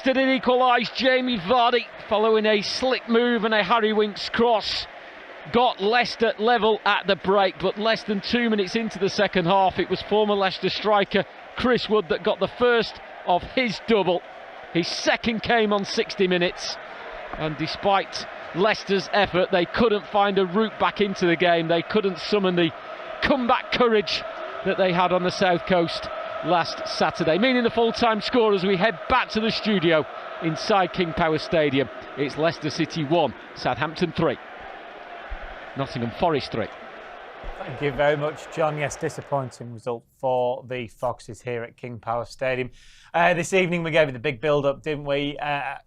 Leicester did equalise. Jamie Vardy, following a slick move and a Harry Winks cross, got Leicester level at the break, but less than 2 minutes into the second half, it was former Leicester striker Chris Wood that got the first of his double. His second came on 60 minutes, and despite Leicester's effort, they couldn't find a route back into the game. They couldn't summon the comeback courage that they had on the south coast last Saturday. Meaning the full-time score as we head back to the studio inside King Power Stadium. It's Leicester City 1, Southampton 3, Nottingham Forest 3. Thank you very much, John. Yes, disappointing result for the Foxes here at King Power Stadium. This evening we gave it the big build-up, didn't we?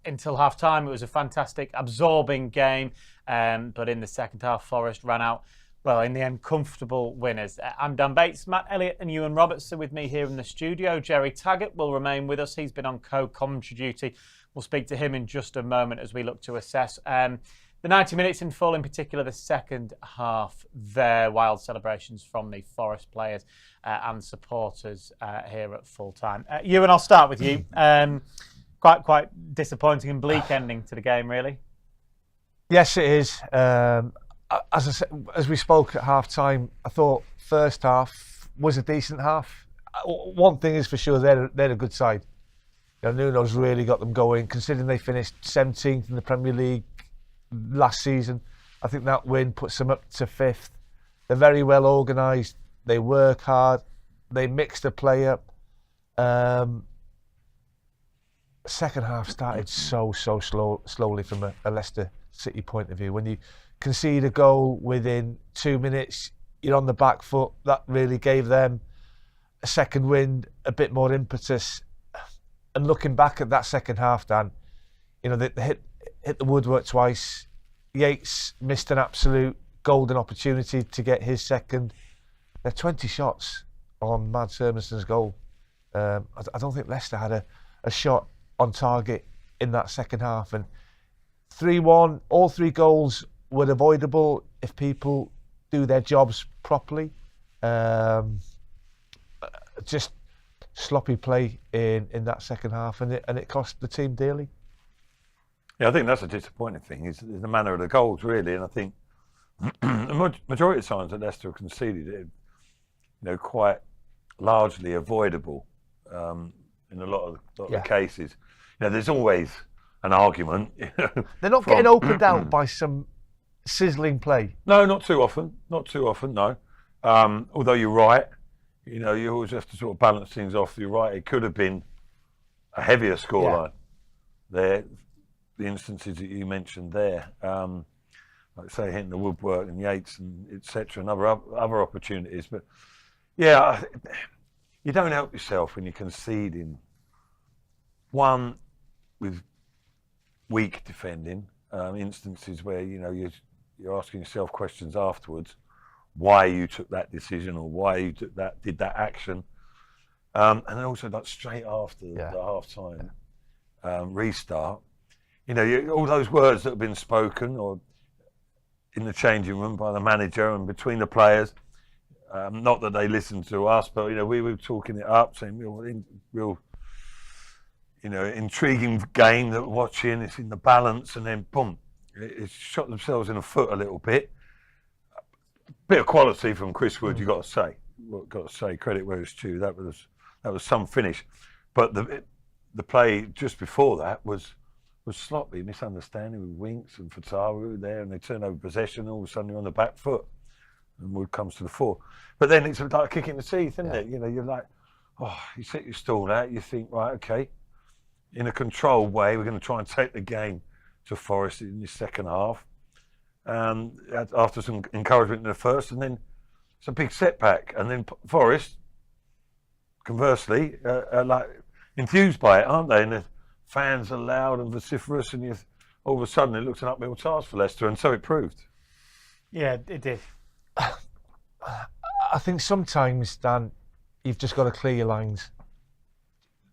Until half-time, it was a fantastic, absorbing game. But in the second half, Forest ran out, well, in the end, comfortable winners. I'm Dan Bates, Matt Elliott and Ewan Roberts are with me here in the studio. Jerry Taggart will remain with us. He's been on co-commentary duty. We'll speak to him in just a moment as we look to assess the 90 minutes in full, in particular the second half there. Wild celebrations from the Forest players and supporters here at full time. Ewan, I'll start with you. Quite disappointing and bleak ending to the game, really. Yes, it is. As I said, as we spoke at half time, I thought first half was a decent half. One thing is for sure, they're a good side. You know, Nuno's really got them going, considering they finished 17th in the Premier League last season. I think that win puts them up to 5th. They're very well organised. They work hard. They mix the play up. Second half started so slowly from a Leicester City point of view. When you concede a goal within 2 minutes, you're on the back foot. That really gave them a second wind, a bit more impetus. And looking back at that second half, Dan, you know, they hit the woodwork twice. Yates missed an absolute golden opportunity to get his second. There are 20 shots on Mads Hermansen's goal. I don't think Leicester had a shot on target in that second half. And 3-1, all three goals were avoidable if people do their jobs properly. Just sloppy play in that second half, and it cost the team dearly. Yeah, I think that's a disappointing thing, is the manner of the goals, really. And I think the majority of times that Leicester have conceded, you know, quite largely avoidable in a lot of the cases. You know, there's always an argument. They're not getting opened out by some sizzling play. No, not too often. Not too often, no. Although you're right, you know, you always have to sort of balance things off. You're right, it could have been a heavier scoreline there. The instances that you mentioned there, like say hitting the woodwork and Yates and etc. and other opportunities. But yeah, you don't help yourself when you're conceding. One, with weak defending, instances where, you know, you're asking yourself questions afterwards, why you took that decision or why you did that action, and then also like straight after the half-time restart. You know, all those words that have been spoken or in the changing room by the manager and between the players, not that they listened to us, but, you know, we were talking it up, saying real, you know, intriguing game that we're watching. It's in the balance, and then boom, it's shot themselves in the foot a little bit. A bit of quality from Chris Wood, you got to say, credit where it's due. That was some finish, but the play just before that was sloppy, misunderstanding with Winks and Fatawu there, and they turn over possession. All of a sudden, you're on the back foot, and Wood comes to the fore. But then it's like a kick in the teeth, isn't it? You know, you're like, oh, you set your stall out. You think, right, okay, in a controlled way, we're going to try and take the game to Forest in the second half. After some encouragement in the first, and then it's a big setback, and then Forest, conversely, are like enthused by it, aren't they? And the fans are loud and vociferous, and all of a sudden it looks an uphill task for Leicester, and so it proved. Yeah, it did. I think sometimes, Dan, you've just got to clear your lines.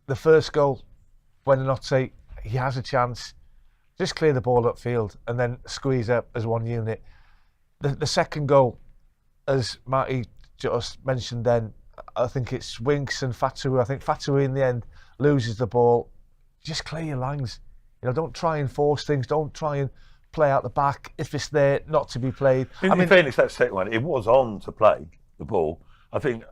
The first goal, when Notte, he has a chance, just clear the ball upfield and then squeeze up as one unit. The second goal, as Matty just mentioned then, I think it's Winks and Fatawu. I think Fatawu in the end loses the ball, just clear your lines. You know, don't try and force things. Don't try and play out the back if it's there not to be played. In fairness, that second one, it was on to play the ball. I think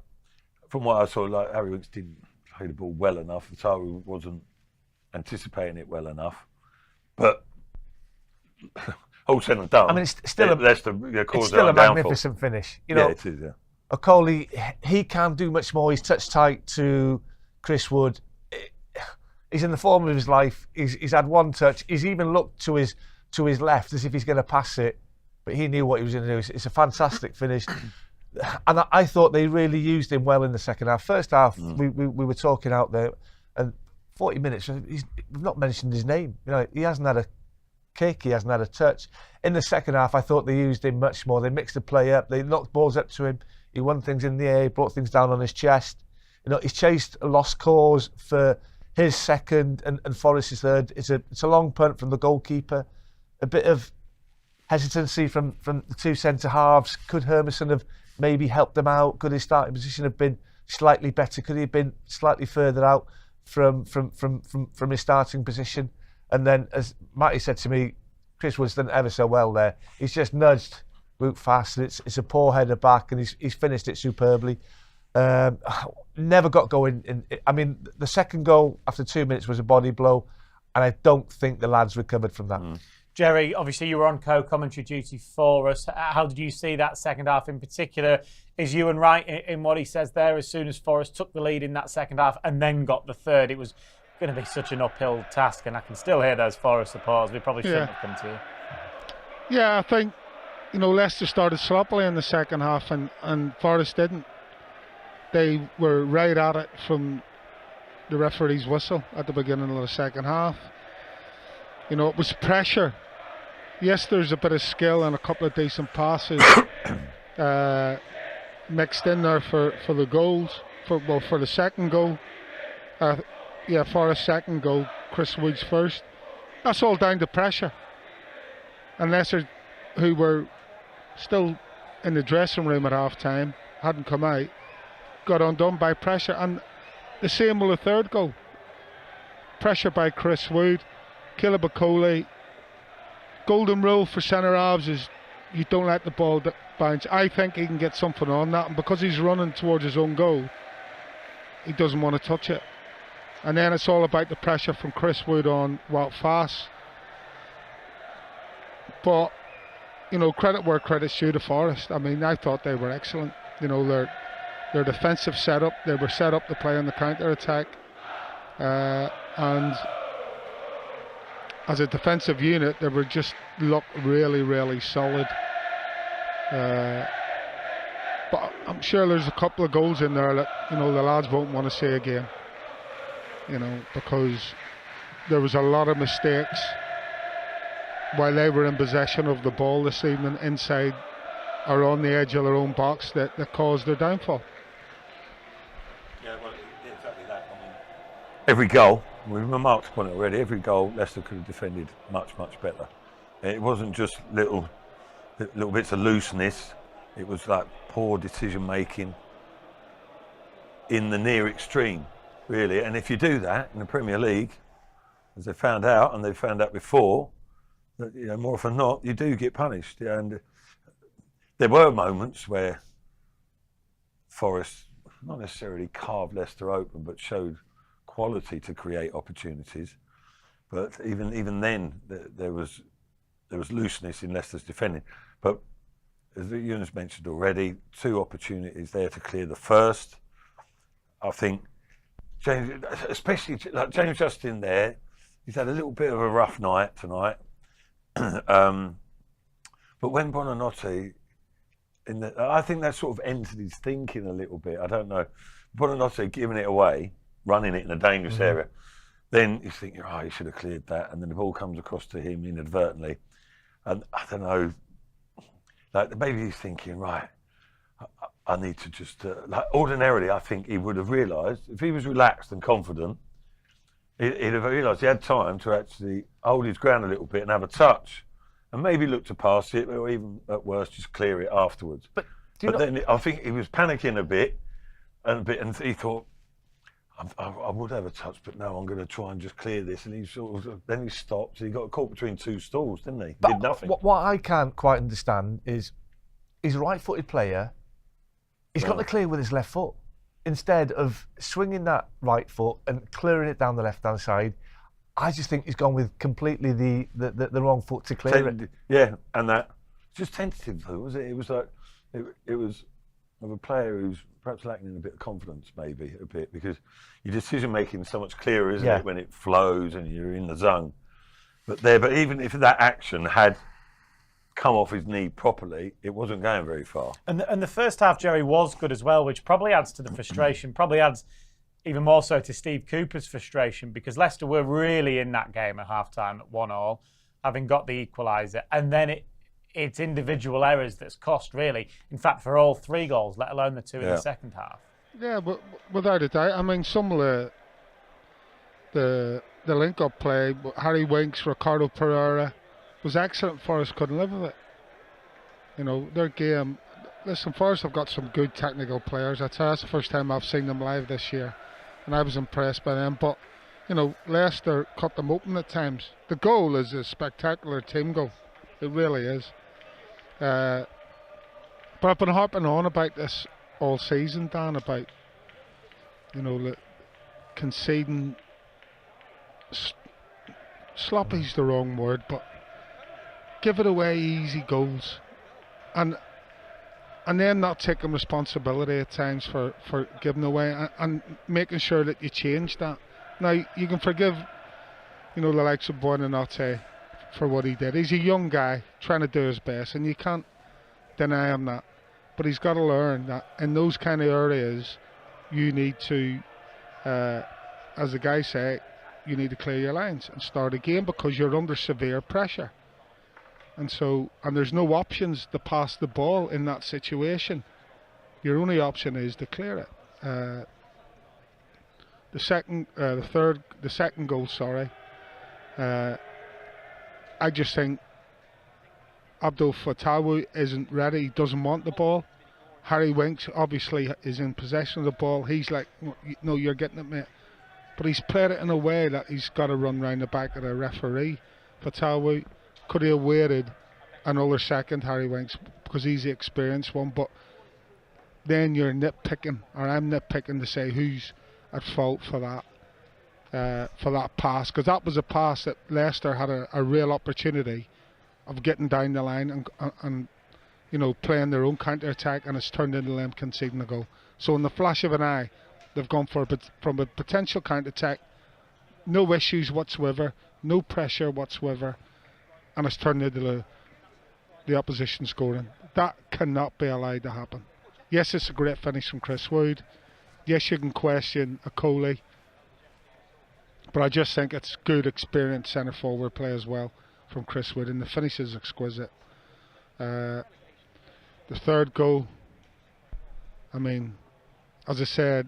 from what I saw, like Harry Winks didn't play the ball well enough. Ataru wasn't anticipating it well enough. But all said and done, I mean, it's still a magnificent finish. You know, yeah, it is. Yeah. Okoli, he can do much more. He's touch tight to Chris Wood. He's in the form of his life. He's had one touch. He's even looked to his left as if he's going to pass it, but he knew what he was going to do. It's a fantastic finish, and I thought they really used him well in the second half. First half, we were talking out there, and 40 minutes. We've not mentioned his name. You know, he hasn't had a kick. He hasn't had a touch. In the second half, I thought they used him much more. They mixed the play up. They knocked balls up to him. He won things in the air. He brought things down on his chest. You know, he's chased a lost cause for his second and Forest's third. It's a long punt from the goalkeeper. A bit of hesitancy from the two centre halves. Could Hermanson have maybe helped them out? Could his starting position have been slightly better? Could he have been slightly further out from his starting position? And then, as Matty said to me, Chris Wood's done ever so well there. He's just nudged Wout fast, and it's a poor header back, and he's finished it superbly. Never got going. I mean, the second goal after 2 minutes was a body blow, and I don't think the lads recovered from that. Jerry, obviously you were on co-commentary duty for us. How did you see that second half in particular? Is Ewan right in what he says there? As soon as Forest took the lead in that second half and then got the third, it was going to be such an uphill task, and I can still hear those Forest supporters. We probably shouldn't have come to you. Yeah, I think, you know, Leicester started sloppily in the second half and Forest didn't. They were right at it from the referee's whistle at the beginning of the second half. You know, it was pressure. Yes, there's a bit of skill and a couple of decent passes mixed in there for the goals. For the second goal. Forest's second goal, Chris Wood's first. That's all down to pressure. And Leicester, who were still in the dressing room at half time, hadn't come out, got undone by pressure. And the same with the third goal. Pressure by Chris Wood, Caleb Okoli. Golden rule for centre halves is you don't let the ball bounce. I think he can get something on that, and because he's running towards his own goal, he doesn't want to touch it. And then it's all about the pressure from Chris Wood on Wout Faes. But, you know, credit where credit's due to Forest. I mean, I thought they were excellent. You know, their defensive setup, they were set up to play on the counter-attack. And as a defensive unit, they were just looked really, really solid. But I'm sure there's a couple of goals in there that, you know, the lads won't want to see again. You know, because there was a lot of mistakes while they were in possession of the ball this evening inside or on the edge of their own box that caused their downfall. Yeah, well, exactly that. I mean, every goal, we've remarked upon it already, every goal Leicester could have defended much, much better. It wasn't just little bits of looseness, it was like poor decision making in the near extreme, really. And if you do that in the Premier League, as they found out, and they found out before, that, you know, more often than not, you do get punished. And there were moments where Forest not necessarily carved Leicester open, but showed quality to create opportunities. But even then, there was looseness in Leicester's defending. But as Ewan's mentioned already, 2 opportunities there to clear the first. I think James, especially like James Justin there, he's had a little bit of a rough night tonight. But when Buonanotte, I think that sort of entered his thinking a little bit. I don't know. Buonanotte giving it away, running it in a dangerous area. Then you think, oh, he should have cleared that. And then the ball comes across to him inadvertently. And I don't know, like maybe he's thinking, right, I need to just, like ordinarily, I think he would have realised, if he was relaxed and confident, he'd have realised he had time to actually hold his ground a little bit and have a touch. And maybe look to pass it, or even at worst, just clear it afterwards. But then I think he was panicking a bit, and he thought, I would have a touch, but no, I'm going to try and just clear this. And then he stopped. He got caught between two stools, didn't he? Did nothing. What I can't quite understand is he's a right-footed player. He's got to clear with his left foot instead of swinging that right foot and clearing it down the left-hand side. I just think he's gone with completely the wrong foot to clear it. Yeah, and that just tentative though, was it? It was like it was of a player who's perhaps lacking in a bit of confidence, maybe a bit, because your decision making is so much clearer, isn't it, when it flows and you're in the zone. But even if that action had come off his knee properly, it wasn't going very far. And the first half, Jerry, was good as well, which probably adds to the frustration, probably adds even more so to Steve Cooper's frustration, because Leicester were really in that game at half-time at 1-1, having got the equaliser, and then it's individual errors that's cost, really. In fact, for all 3 goals, let alone the 2 in the second half. Yeah, but without a doubt. I mean, some of the link-up play, Harry Winks, Ricardo Pereira, was excellent. Forest couldn't live with it. You know, their game. Listen, Forest have got some good technical players. That's the first time I've seen them live this year, and I was impressed by them. But, you know, Leicester cut them open at times. The goal is a spectacular team goal. It really is. But I've been harping on about this all season, Dan, about, you know, conceding. Sloppy's the wrong word, but give it away easy goals, and then not taking responsibility at times for giving away, and making sure that you change that. Now you can forgive, you know, the likes of Buonanotte for what he did. He's a young guy trying to do his best, and you can't deny him that. But he's got to learn that in those kind of areas, you need to, as the guys say, you need to clear your lines and start again, because you're under severe pressure. And there's no options to pass the ball in that situation. Your only option is to clear it. The second goal, I just think Abdul Fatawu isn't ready. He doesn't want the ball. Harry Winks obviously is in possession of the ball. He's like, no, you're getting it, mate. But he's played it in a way that he's got to run round the back of the referee. Fatawu could he have waited another second, Harry Winks, because he's the experienced one. But then you're nitpicking, or I'm nitpicking, to say who's at fault for that pass, because that was a pass that Leicester had a real opportunity of getting down the line and you know, playing their own counter attack, and it's turned into them conceding a goal. So in the flash of an eye, they've gone from a potential counter attack, no issues whatsoever, no pressure whatsoever, and it's turned into the opposition scoring. That cannot be allowed to happen. Yes, it's a great finish from Chris Wood. Yes, you can question Okoli, but I just think it's good, experienced centre forward play as well from Chris Wood, and the finish is exquisite. The third goal, I mean, as I said,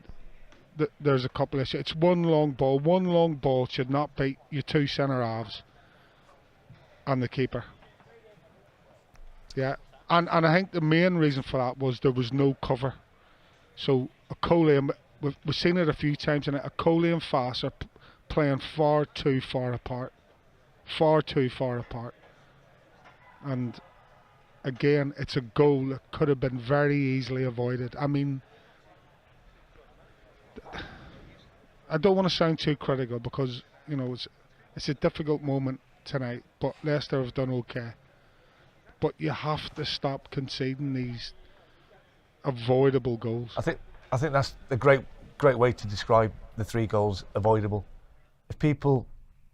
there's a couple of issues. It's one long ball. One long ball should not beat your 2 centre halves and the keeper. Yeah, and I think the main reason for that was there was no cover. So Okoli, we've seen it a few times, and Okoli and Fass are playing far too far apart. Far too far apart. And again, it's a goal that could have been very easily avoided. I mean, I don't want to sound too critical, because, you know, it's a difficult moment tonight, but Leicester have done okay. But you have to stop conceding these avoidable goals. I think that's a great way to describe the 3 goals, avoidable. If people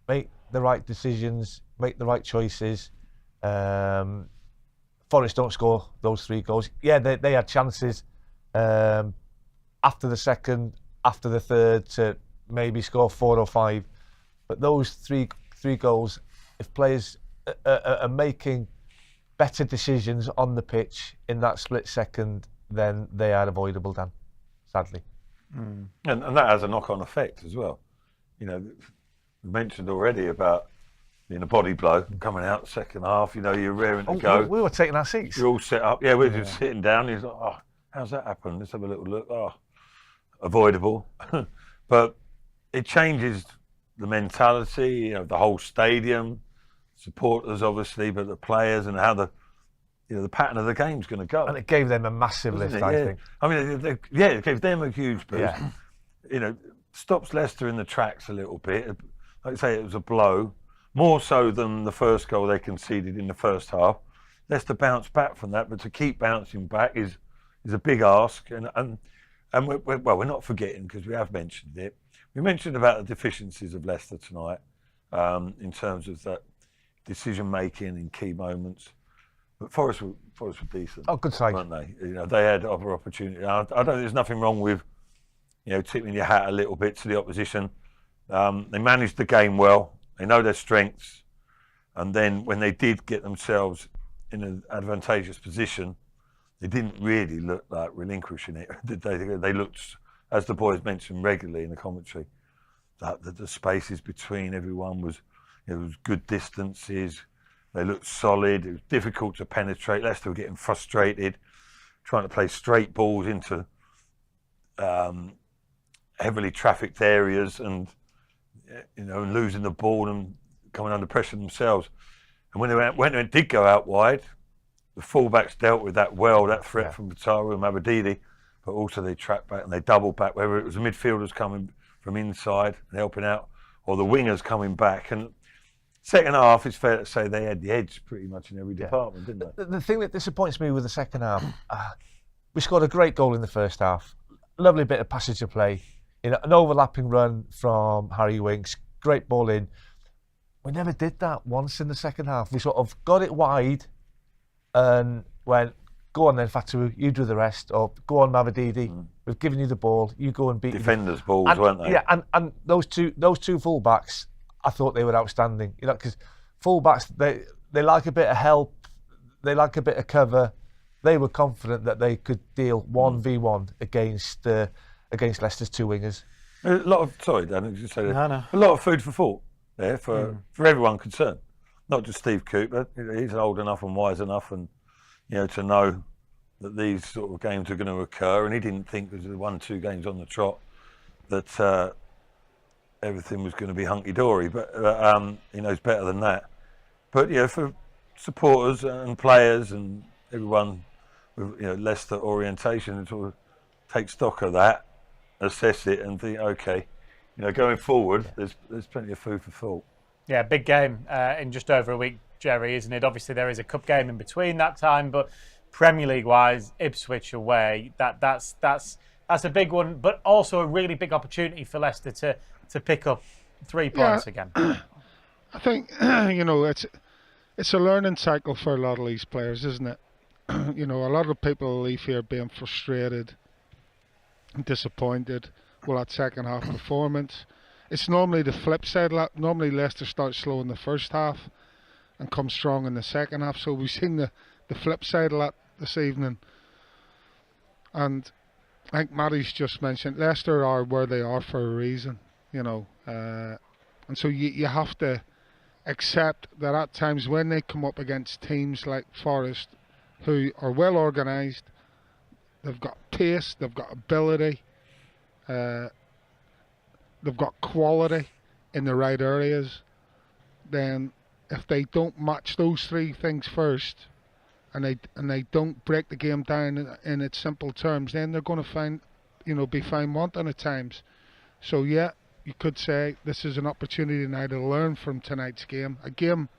make the right decisions, make the right choices, Forest don't score those 3 goals. Yeah, they had chances after the second, after the third, to maybe score 4 or 5. But those three goals, if players are making better decisions on the pitch in that split second, then they are avoidable, Dan, sadly. And that has a knock-on effect as well. You know, we mentioned already about being a body blow coming out second half. You know, you're raring to go. We were taking our seats. You're all set up. Yeah, we're just sitting down. He's like, oh, how's that happened? Let's have a little look. Oh, avoidable. but it changes the mentality of the whole stadium, supporters obviously, but the players and how the pattern of the game's going to go. And it gave them a massive Wasn't lift, it? I think. I mean, it gave them a huge boost. Yeah. Stops Leicester in the tracks a little bit. Like I say, it was a blow, more so than the first goal they conceded in the first half. Leicester bounced back from that, but to keep bouncing back is a big ask. And we're not forgetting, because we have mentioned it. We mentioned about the deficiencies of Leicester tonight in terms of that decision making in key moments. But Forest were decent. Oh, good side. Weren't they? They had other opportunities. I don't. There's nothing wrong with tipping your hat a little bit to the opposition. They managed the game well. They know their strengths, and then when they did get themselves in an advantageous position, they didn't really look like relinquishing it, did they? They looked, as the boys mentioned regularly in the commentary, that the spaces between everyone was good distances. They looked solid. It was difficult to penetrate. Leicester were getting frustrated, trying to play straight balls into heavily trafficked areas, and losing the ball and coming under pressure themselves. And when it did go out wide, the fullbacks dealt with that well, that threat from Vataru and Mabadidi, but also they tracked back and they doubled back, whether it was the midfielders coming from inside and helping out, or the wingers coming back. And second half, it's fair to say they had the edge pretty much in every department, didn't they? The thing that disappoints me with the second half, we scored a great goal in the first half. Lovely bit of passage of play. An overlapping run from Harry Winks, great ball in. We never did that once in the second half. We sort of got it wide and went, go on then, Fatu, you do the rest, or go on, Mavadidi, we've given you the ball, you go and beat defenders' balls, weren't they? Yeah, and those two fullbacks, I thought they were outstanding. Because fullbacks, they like a bit of help, they like a bit of cover. They were confident that they could deal 1v1 against Leicester's two wingers. A lot of Dan, I was just say that. No. A lot of food for thought there for everyone concerned. Not just Steve Cooper. He's old enough and wise enough, and to know that these sort of games are going to occur. And he didn't think there was 1-2 games on the trot that everything was going to be hunky dory. But he knows better than that. But for supporters and players and everyone with Leicester orientation, sort of take stock of that, assess it, and think, okay, going forward, there's plenty of food for thought. Yeah, big game in just over a week, Jerry, isn't it? Obviously, there is a cup game in between that time, but Premier League-wise, Ipswich away, that's a big one, but also a really big opportunity for Leicester to pick up 3 points again. I think it's a learning cycle for a lot of these players, isn't it? A lot of people leave here being frustrated, disappointed with that second half performance. It's normally the flip side. Normally Leicester starts slow in the first half and come strong in the second half. So we've seen the flip side of that this evening. And I think Matty's just mentioned Leicester are where they are for a reason, and so you have to accept that at times when they come up against teams like Forest, who are well organised, they've got pace, they've got ability, they've got quality in the right areas, then if they don't match those three things first, and they don't break the game down in its simple terms, then they're going to be found wanting at times. So yeah, you could say this is an opportunity now to learn from tonight's game. A game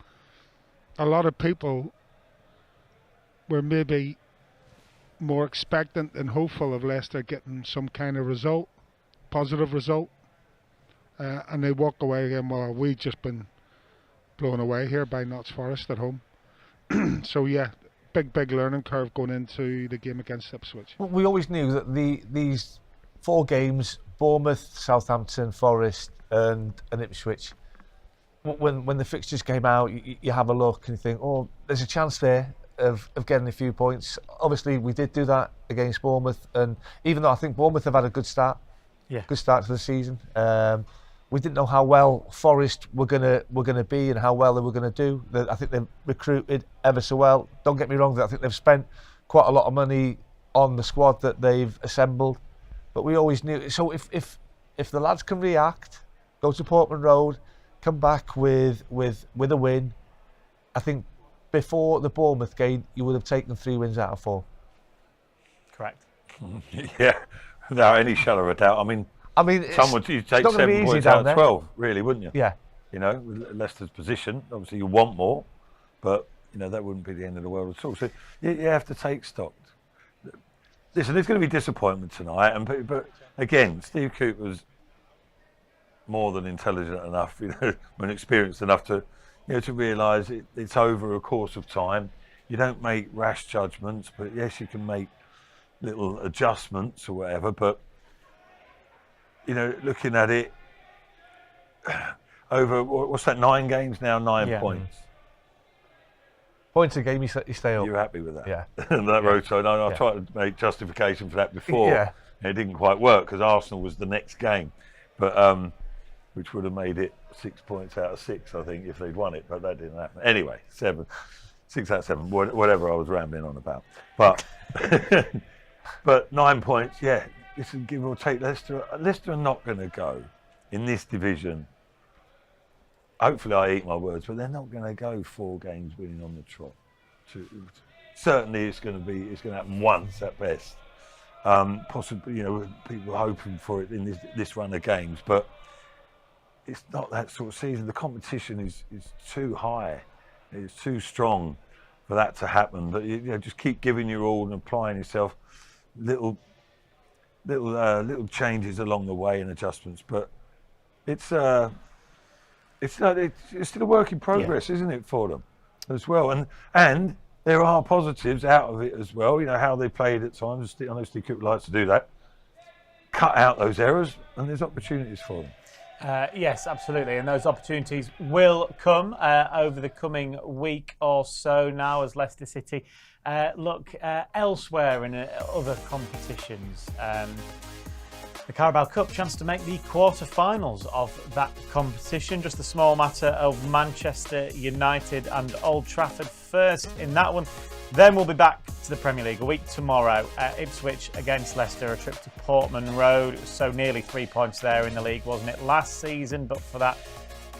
a lot of people were maybe more expectant and hopeful of Leicester getting some kind of result, positive result, and they walk away again, well, we've just been blown away here by Notts Forest at home. So yeah, big learning curve going into the game against Ipswich. Well, we always knew that these 4 games, Bournemouth, Southampton, Forest and Ipswich, when the fixtures came out, you have a look and you think, oh, there's a chance there of getting a few points. Obviously, we did do that against Bournemouth, and even though I think Bournemouth have had a good start to the season, we didn't know how well Forest were gonna be and how well they were gonna do. I think they've recruited ever so well. Don't get me wrong, I think they've spent quite a lot of money on the squad that they've assembled, but we always knew. So if if the lads can react, go to Portman Road, come back with a win, I think before the Bournemouth game, you would have taken 3 wins out of 4. Correct. Yeah, without any shadow of a doubt. I mean, you'd take 7 points out of 12, really, wouldn't you? Yeah. You know, with Leicester's position, obviously you want more, but you know that wouldn't be the end of the world at all. So you have to take stock. Listen, there's going to be disappointment tonight, but again, Steve Cooper's more than intelligent enough, and experienced enough to, to realise it's over a course of time. You don't make rash judgments, but yes, you can make little adjustments or whatever. But looking at it over what's that? 9 games now, 9 points. Points a game, you stay up. You're happy with that? Yeah. And that road side, I tried to make justification for that before. Yeah. And it didn't quite work because Arsenal was the next game, but which would have made it 6 points out of 6, I think, if they'd won it. But that didn't happen. Anyway, 6 out of 7, whatever I was rambling on about. But but 9 points, yeah. Listen, give or take, Leicester are not going to go in this division. Hopefully I eat my words, but they're not going to go 4 games winning on the trot. Certainly it's going to happen once at best. Possibly, people are hoping for it in this run of games, but it's not that sort of season. The competition is too high. It's too strong for that to happen. But just keep giving your all and applying yourself. Little changes along the way and adjustments, but it's still a work in progress, isn't it, for them as well? And there are positives out of it as well. How they played at times. I know Steve Cooper likes to do that. Cut out those errors, and there's opportunities for them. Yes, absolutely, and those opportunities will come over the coming week or so now as Leicester City look elsewhere in other competitions. The Carabao Cup, chance to make the quarter-finals of that competition. Just a small matter of Manchester United and Old Trafford first in that one. Then we'll be back to the Premier League a week tomorrow. Ipswich against Leicester, a trip to Portman Road. So nearly 3 points there in the league, wasn't it, last season? But for that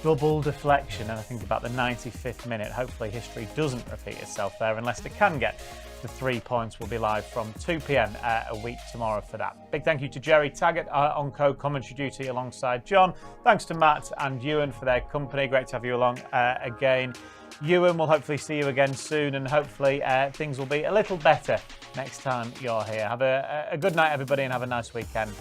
double deflection, and I think about the 95th minute, hopefully history doesn't repeat itself there, and Leicester can get the 3 points. Will be live from 2 p.m. A week tomorrow for that. Big thank you to Jerry Taggart on co-commentary duty alongside John. Thanks to Matt and Ewan for their company. Great to have you along again. Ewan, we'll hopefully see you again soon, and hopefully things will be a little better next time you're here. Have a good night, everybody, and have a nice weekend.